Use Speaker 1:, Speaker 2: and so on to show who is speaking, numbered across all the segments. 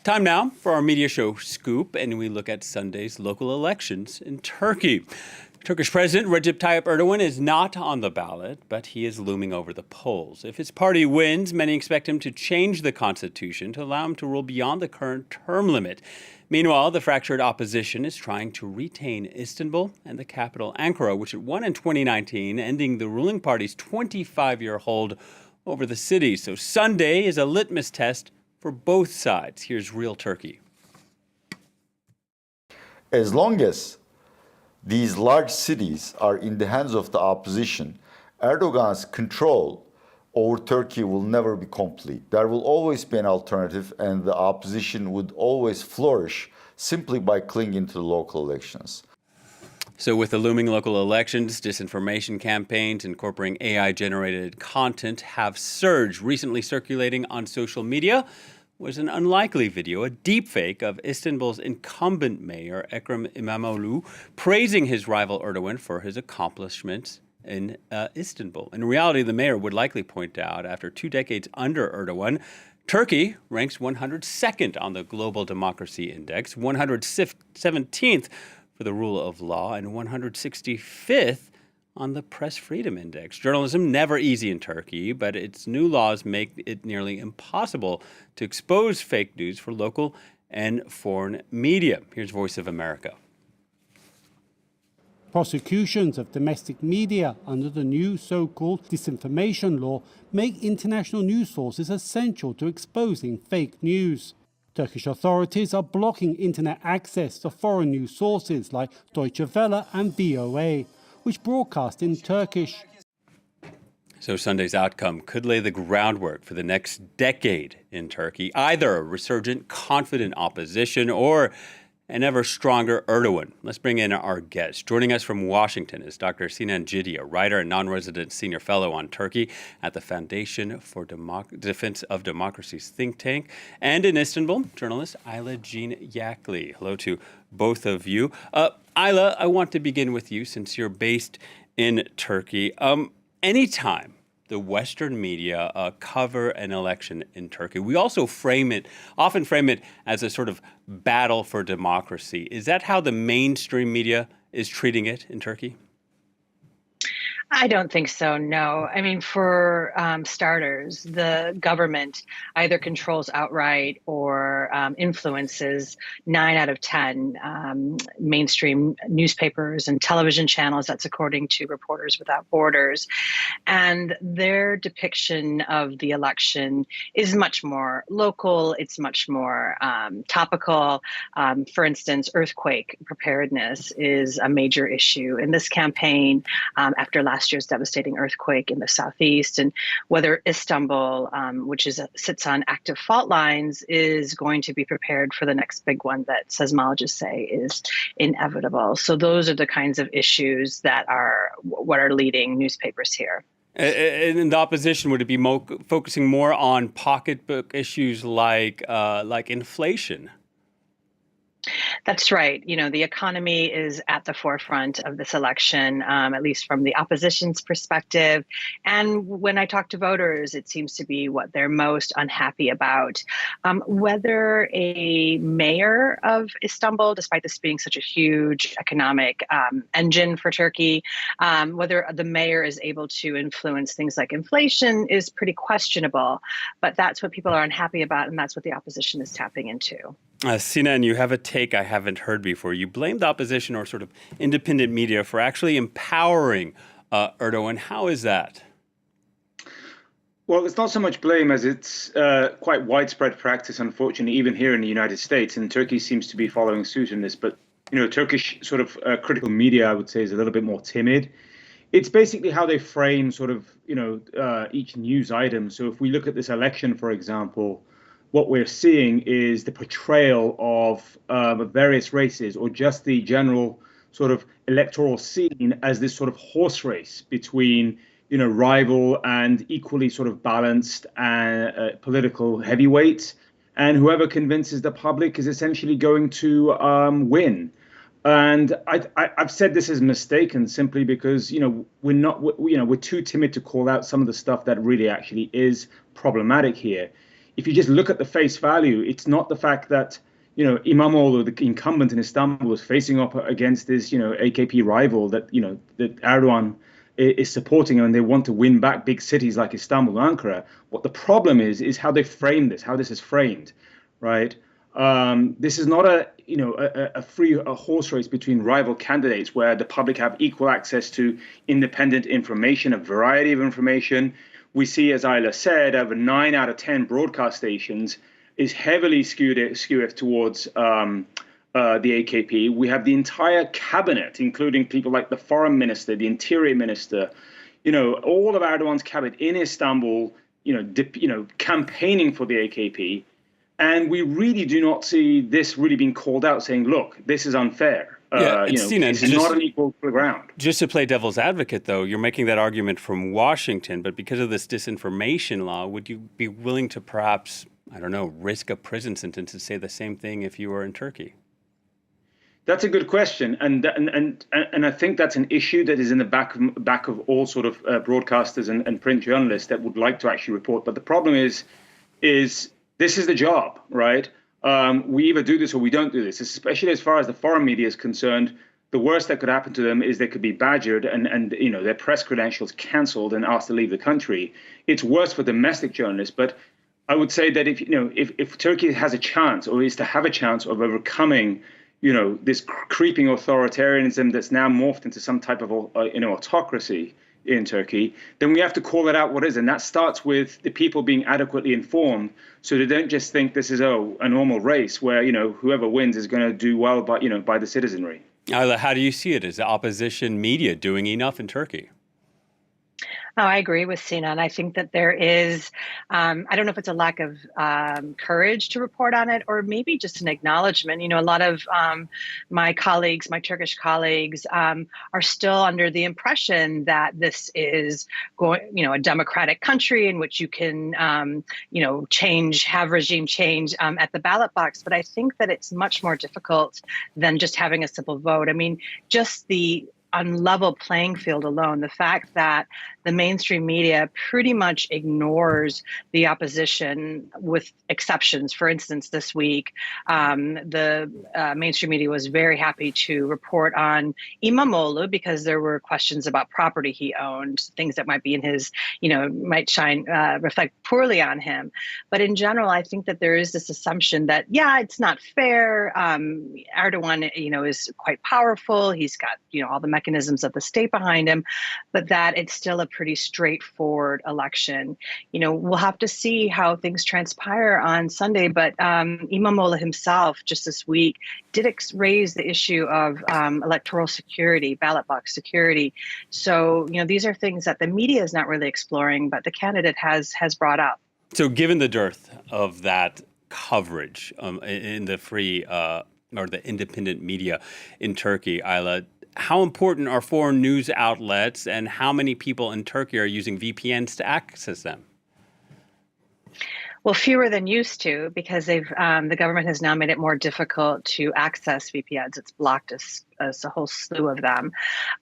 Speaker 1: Time now for our media show Scoop, and we look at Sunday's local elections in Turkey. Turkish President Recep Tayyip Erdogan is not on the ballot, but he is looming over the polls. If his party wins, many expect him to change the constitution to allow him to rule beyond the current term limit. Meanwhile, the fractured opposition is trying to retain Istanbul and the capital Ankara, which it won in 2019, ending the ruling party's 25-year hold over the city. So Sunday is a litmus test for both sides. Here's Real Turkey.
Speaker 2: As long as these large cities are in the hands of the opposition, Erdogan's control over Turkey will never be complete. There will always be an alternative, and the opposition would always flourish simply by clinging to the local elections.
Speaker 1: So with the looming local elections, disinformation campaigns incorporating AI-generated content have surged. Recently circulating on social media was an unlikely video, a deepfake of Istanbul's incumbent mayor, Ekrem İmamoğlu, praising his rival Erdogan for his accomplishments in Istanbul. In reality, the mayor would likely point out, after 2 decades under Erdogan, Turkey ranks 102nd on the Global Democracy Index, 117th for the rule of law, and 165th on the Press Freedom Index. Journalism never easy in Turkey, but its new laws make it nearly impossible to expose fake news for local and foreign media. Here's Voice of America.
Speaker 3: Prosecutions of domestic media under the new so-called disinformation law make international news sources essential to exposing fake news. Turkish authorities are blocking internet access to foreign news sources like Deutsche Welle and VOA, which broadcast in Turkish.
Speaker 1: So Sunday's outcome could lay the groundwork for the next decade in Turkey, either a resurgent, confident opposition or an ever stronger Erdogan. Let's bring in our guest. Joining us from Washington is Dr. Sinan Ciddi, a writer and non-resident senior fellow on Turkey at the Foundation for Defense of Democracy's think tank. And in Istanbul, journalist Ayla Jean Yakli. Hello to both of you. Ayla, I want to begin with you since you're based in Turkey. Anytime the Western media cover an election in Turkey, we also often frame it as a sort of battle for democracy. Is that how the mainstream media is treating it in Turkey?
Speaker 4: I don't think so, no. I mean, for starters, the government either controls outright or influences 9 out of 10 mainstream newspapers and television channels. That's according to Reporters Without Borders. And their depiction of the election is much more local. It's much more topical. For instance, earthquake preparedness is a major issue in this campaign after last year's devastating earthquake in the southeast, and whether Istanbul, which sits on active fault lines, is going to be prepared for the next big one that seismologists say is inevitable. So those are the kinds of issues that are what are leading newspapers here.
Speaker 1: And in the opposition, would it be focusing more on pocketbook issues like inflation?
Speaker 4: That's right. You know, the economy is at the forefront of this election, at least from the opposition's perspective. And when I talk to voters, it seems to be what they're most unhappy about. Whether a mayor of Istanbul, despite this being such a huge economic engine for Turkey, whether the mayor is able to influence things like inflation is pretty questionable. But that's what people are unhappy about, and that's what the opposition is tapping into.
Speaker 1: Sinan, you have a take I haven't heard before. You blamed the opposition or sort of independent media for actually empowering Erdogan. How is that?
Speaker 5: Well, it's not so much blame as it's quite widespread practice, unfortunately, even here in the United States. And Turkey seems to be following suit in this. But, you know, Turkish sort of critical media, I would say, is a little bit more timid. It's basically how they frame sort of, each news item. So if we look at this election, for example, what we're seeing is the portrayal of various races, or just the general sort of electoral scene, as this sort of horse race between, rival and equally sort of balanced political heavyweights. And whoever convinces the public is essentially going to win. And I've said this is mistaken simply because, we're too timid to call out some of the stuff that really actually is problematic here. if you just look at the face value, it's not the fact that, İmamoğlu, the incumbent in Istanbul, is facing up against this, AKP rival that, that Erdogan is supporting, and they want to win back big cities like Istanbul and Ankara. What the problem is how they frame this, how this is framed, right? This is not a horse race between rival candidates where the public have equal access to independent information, a variety of information. We see, as Ayla said, over 9 out of 10 broadcast stations is heavily skewed towards the AKP. We have the entire cabinet, including people like the foreign minister, the interior minister, all of Erdogan's cabinet in Istanbul, campaigning for the AKP. And we really do not see this really being called out, saying, look, this is unfair. This is not an equal ground.
Speaker 1: Just to play devil's advocate, though, you're making that argument from Washington, but because of this disinformation law, would you be willing to perhaps, I don't know, risk a prison sentence to say the same thing if you were in Turkey?
Speaker 5: That's a good question, and I think that's an issue that is in the back of all sort of broadcasters and print journalists that would like to actually report. But the problem is this is the job, right? We either do this or we don't do this, especially as far as the foreign media is concerned. The worst that could happen to them is they could be badgered and their press credentials canceled and asked to leave the country. It's worse for domestic journalists. But I would say that if Turkey has a chance, or is to have a chance of overcoming, this creeping authoritarianism that's now morphed into some type of autocracy in Turkey, then we have to call it out what is. And that starts with the people being adequately informed, so they don't just think this is a normal race where whoever wins is going to do well by the citizenry.
Speaker 1: How do you see it? Is the opposition media doing enough in Turkey?
Speaker 4: Oh, I agree with Sinan. I think that there is, I don't know if it's a lack of courage to report on it, or maybe just an acknowledgement. A lot of my Turkish colleagues, are still under the impression that this is a democratic country in which you can, have regime change at the ballot box. But I think that it's much more difficult than just having a simple vote. I mean, just the unlevel playing field alone, the fact that the mainstream media pretty much ignores the opposition with exceptions. For instance, this week, the mainstream media was very happy to report on İmamoğlu because there were questions about property he owned, things that might be in his, might reflect poorly on him. But in general, I think that there is this assumption that, it's not fair. Erdogan, is quite powerful. He's got, all the mechanisms of the state behind him, but that it's still a pretty straightforward election. We'll have to see how things transpire on Sunday, but İmamoğlu himself just this week did raise the issue of electoral security, ballot box security. So, these are things that the media is not really exploring, but the candidate has brought up.
Speaker 1: So given the dearth of that coverage in the free or the independent media in Turkey, Ayla, how important are foreign news outlets, and how many people in Turkey are using VPNs to access them?
Speaker 4: Well, fewer than used to, because the government has now made it more difficult to access VPNs. It's blocked a whole slew of them.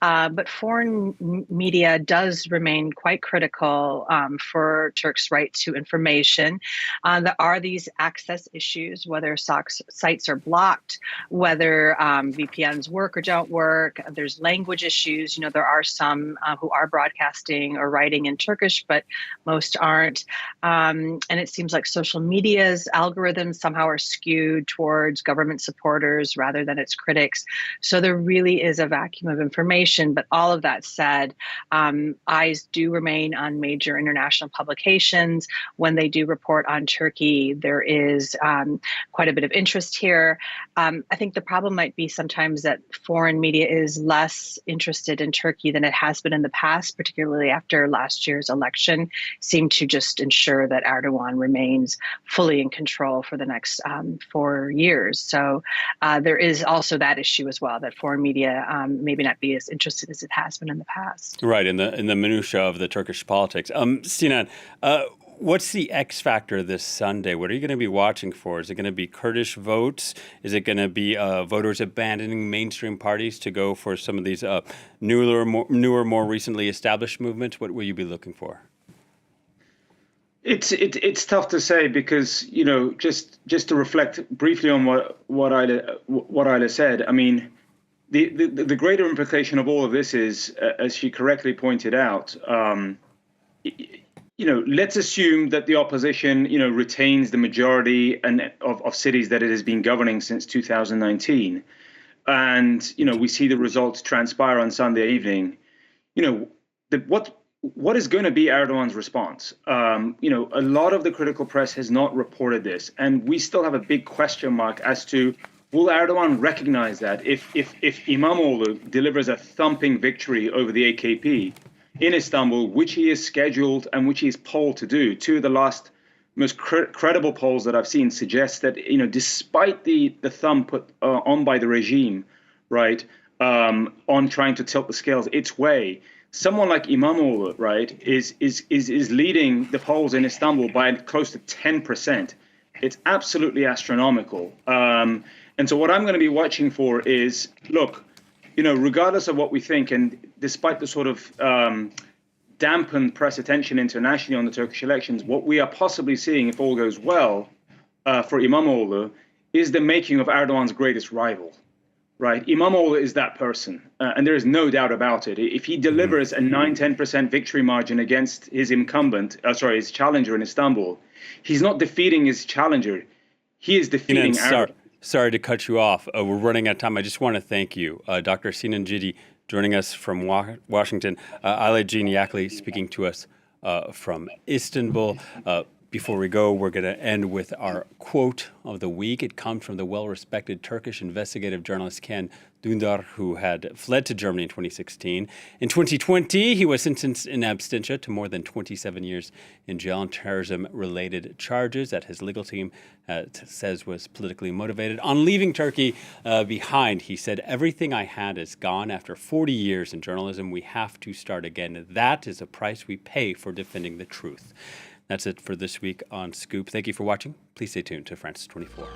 Speaker 4: But foreign media does remain quite critical for Turks' right to information. There are these access issues, whether sites are blocked, whether VPNs work or don't work. There's language issues. There are some who are broadcasting or writing in Turkish, but most aren't. And it seems like social media's algorithms somehow are skewed towards government supporters rather than its critics. So there really is a vacuum of information. But all of that said, eyes do remain on major international publications. When they do report on Turkey, there is quite a bit of interest here. I think the problem might be sometimes that foreign media is less interested in Turkey than it has been in the past, particularly after last year's election, seemed to just ensure that Erdogan remains fully in control for the next 4 years. So there is also that issue as well, that foreign media maybe not be as interested as it has been in the past.
Speaker 1: Right, in the minutiae of the Turkish politics. Sinan, what's the X factor this Sunday? What are you going to be watching for? Is it going to be Kurdish votes? Is it going to be voters abandoning mainstream parties to go for some of these newer, more recently established movements? What will you be looking for?
Speaker 5: It's tough to say because, just to reflect briefly on what Ayla said. I mean, the greater implication of all of this is, as she correctly pointed out, let's assume that the opposition, retains the majority of cities that it has been governing since 2019, and we see the results transpire on Sunday evening. What is going to be Erdogan's response? A lot of the critical press has not reported this, and we still have a big question mark as to will Erdogan recognize that if İmamoğlu delivers a thumping victory over the AKP in Istanbul, which he is scheduled and which he is polled to do. Two of the last most credible polls that I've seen suggest that, despite the thumb put on by the regime, right, on trying to tilt the scales its way, someone like İmamoğlu, right, is leading the polls in Istanbul by close to 10%. It's absolutely astronomical. And so what I'm going to be watching for is, look, regardless of what we think, and despite the sort of dampened press attention internationally on the Turkish elections, what we are possibly seeing, if all goes well, for İmamoğlu, is the making of Erdogan's greatest rival. Right, İmamoğlu is that person, and there is no doubt about it. If he delivers a 9-10% victory margin against his his challenger in Istanbul, he's not defeating his challenger; he is defeating Erdogan.
Speaker 1: Sorry to cut you off. We're running out of time. I just want to thank you, Dr. Sinan Ciddi, joining us from Washington. Ayla Yakli speaking to us from Istanbul. Before we go, we're going to end with our quote of the week. It comes from the well-respected Turkish investigative journalist Can Dündar, who had fled to Germany in 2016. In 2020, he was sentenced in absentia to more than 27 years in jail on terrorism-related charges that his legal team says was politically motivated. On leaving Turkey behind, he said, "Everything I had is gone. After 40 years in journalism, we have to start again. That is a price we pay for defending the truth." That's it for this week on Scoop. Thank you for watching. Please stay tuned to France 24.